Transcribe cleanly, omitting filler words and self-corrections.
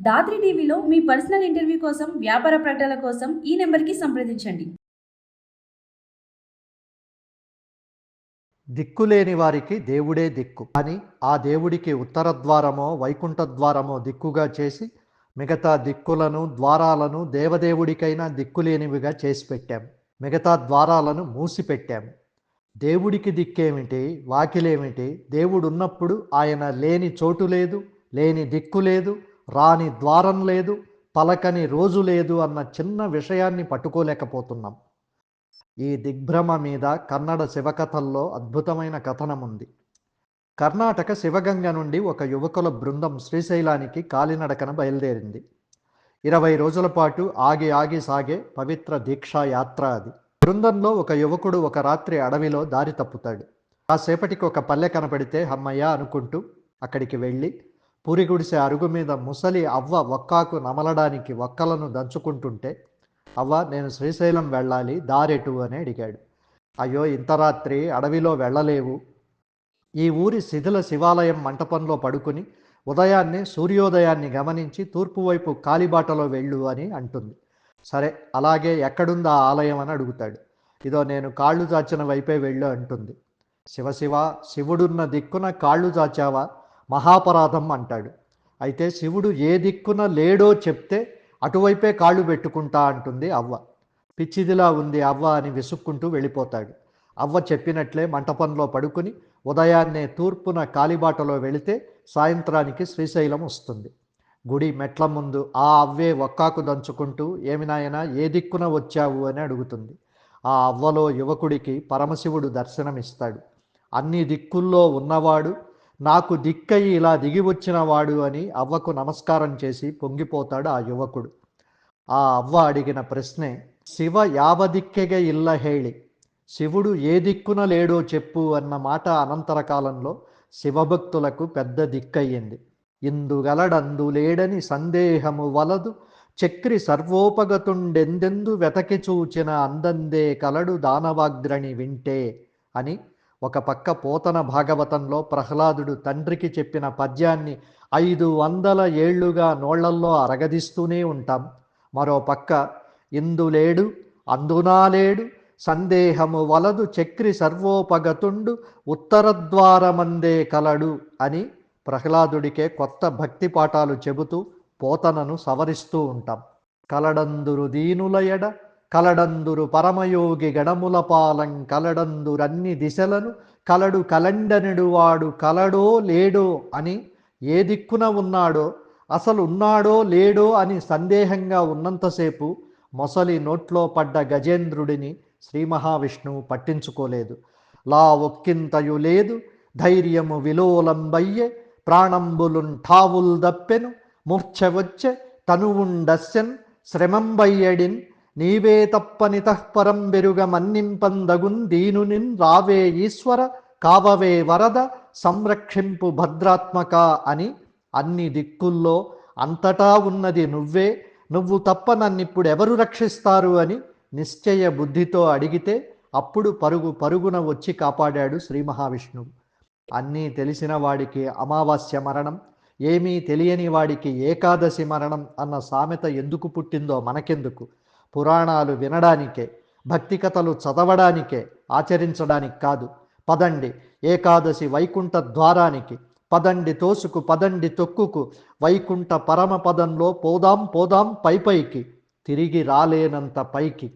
దాత్రి టీవీలో మీ personal interview కోసం, వ్యాపార ప్రకటనల కోసం ఈ నెంబర్కి సంప్రదించండి. దిక్కులేని వారికి దేవుడే దిక్కు అని ఆ దేవుడికి ఉత్తర ద్వారమో వైకుంఠ ద్వారమో దిక్కుగా చేసి మిగతా దిక్కులను ద్వారాలను దేవదేవుడికైనా దిక్కులేనివిగా చేసి పెట్టాం. మిగతా ద్వారాలను మూసిపెట్టాం. దేవుడికి దిక్కేమిటి, వాకిలేమిటి? దేవుడు ఉన్నప్పుడు ఆయన లేని చోటు లేదు, లేని దిక్కు లేదు, రాని ద్వారం లేదు, పలకని రోజు లేదు అన్న చిన్న విషయాన్ని పట్టుకోలేకపోతున్నాం. ఈ దిగ్భ్రమ మీద కన్నడ శివకథల్లో అద్భుతమైన కథనం ఉంది. కర్ణాటక శివగంగ నుండి ఒక యువకుల బృందం శ్రీశైలానికి కాలినడకన బయలుదేరింది. 20 రోజుల పాటు ఆగి ఆగి సాగే పవిత్ర దీక్షా యాత్ర అది. బృందంలో ఒక యువకుడు ఒక రాత్రి అడవిలో దారి తప్పుతాడు. కాసేపటికి ఒక పల్లె కనపడితే హమ్మయ్య అనుకుంటూ అక్కడికి వెళ్ళి పూరిగుడిసే అరుగు మీద ముసలి అవ్వ ఒక్కాకు నమలడానికి ఒక్కలను దంచుకుంటుంటే, అవ్వ నేను శ్రీశైలం వెళ్ళాలి, దారెటు అని అడిగాడు. అయ్యో ఇంత రాత్రి అడవిలో వెళ్ళలేవు, ఈ ఊరి శిథిల శివాలయం మంటపంలో పడుకుని ఉదయాన్నే సూర్యోదయాన్ని గమనించి తూర్పు వైపు కాలిబాటలో వెళ్ళు అని అంటుంది. సరే అలాగే ఎక్కడుంది ఆ ఆలయం అని అడుగుతాడు. ఇదో నేను కాళ్ళు చాచిన వైపే వెళ్ళు అంటుంది. శివశివ, శివుడున్న దిక్కున కాళ్ళు చాచావా, మహాపరాధం అంటాడు. అయితే శివుడు ఏ దిక్కున లేడో చెప్తే అటువైపే కాళ్ళు పెట్టుకుంటా అంటుంది అవ్వ. పిచ్చిదిలా ఉంది అవ్వ అని విసుక్కుంటూ వెళ్ళిపోతాడు. అవ్వ చెప్పినట్లే మంటపంలో పడుకుని ఉదయాన్నే తూర్పున కాలిబాటలో వెళితే సాయంత్రానికి శ్రీశైలం వస్తుంది. గుడి మెట్ల ముందు ఆ అవ్వే ఒక్కాకు దంచుకుంటూ ఏమి నాయనా ఏ దిక్కున వచ్చావు అని అడుగుతుంది. ఆ అవ్వలో యువకుడికి పరమశివుడు దర్శనమిస్తాడు. అన్ని దిక్కుల్లో ఉన్నవాడు, నాకు దిక్కయి ఇలా దిగి వచ్చినవాడు అని అవ్వకు నమస్కారం చేసి పొంగిపోతాడు ఆ యువకుడు. ఆ అవ్వ అడిగిన ప్రశ్నే శివ యావదిక్కెగ ఇల్ల హేళి, శివుడు ఏ దిక్కున లేడో చెప్పు అన్న మాట అనంతర కాలంలో శివభక్తులకు పెద్ద దిక్కయ్యింది. ఇందుగలడందు లేడని సందేహము వలదు, చక్రి సర్వోపగతుండెందెందు వెతకి చూచిన అందందే కలడు దానవాగ్రణి వింటే అని ఒక పక్క పోతన భాగవతంలో ప్రహ్లాదుడు తండ్రికి చెప్పిన పద్యాన్ని 500 ఏళ్లుగా నోళ్లల్లో అరగదీస్తూనే ఉంటాం. మరో పక్క ఇందులేడు అందునాలేడు సందేహము వలదు చక్రి సర్వోపగతుండు ఉత్తరద్వారమందే కలడు అని ప్రహ్లాదుడికే కొత్త భక్తి పాఠాలు చెబుతూ పోతనను సవరిస్తూ ఉంటాం. కలడందురు దీనులయడ కలడందురు పరమయోగి గణముల పాలం కలడందురన్ని దిశలను కలడు కలండనుడు వాడు కలడో లేడో అని ఏ దిక్కున ఉన్నాడో, అసలు ఉన్నాడో లేడో అని సందేహంగా ఉన్నంతసేపు మొసలి నోట్లో పడ్డ గజేంద్రుడిని శ్రీ మహావిష్ణువు పట్టించుకోలేదు. లా ఒక్కింతయు లేదు ధైర్యము విలోలంబయ్యే ప్రాణంబులుంఠావుల్ దప్పెను మూర్ఛ వచ్చె తనువుండస్యన్ శ్రమంబయ్యడిన్ నీవే తప్పనితఃపరం బెరుగ మన్నింపందగున్ దీనునిన్ రావే ఈశ్వర కావవే వరద సంరక్షింపు భద్రాత్మక అని అన్ని దిక్కుల్లో అంతటా ఉన్నది నువ్వే, నువ్వు తప్ప నన్నిప్పుడెవరు రక్షిస్తారు అని నిశ్చయ బుద్ధితో అడిగితే అప్పుడు పరుగు పరుగున వచ్చి కాపాడాడు శ్రీ మహావిష్ణువు. అన్నీ తెలిసిన వాడికి అమావాస్య మరణం, ఏమీ తెలియని వాడికి ఏకాదశి మరణం అన్న సామెత ఎందుకు పుట్టిందో మనకెందుకు? పురాణాలు వినడానికే, భక్తి కథలు చదవడానికే, ఆచరించడానికి కాదు. పదండి ఏకాదశి వైకుంఠ ద్వారానికి, పదండి తోసుకు పదండి తొక్కుకు వైకుంఠ పరమపదంలో పోదాం పోదాం పైపైకి, తిరిగి రాలేనంత పైకి.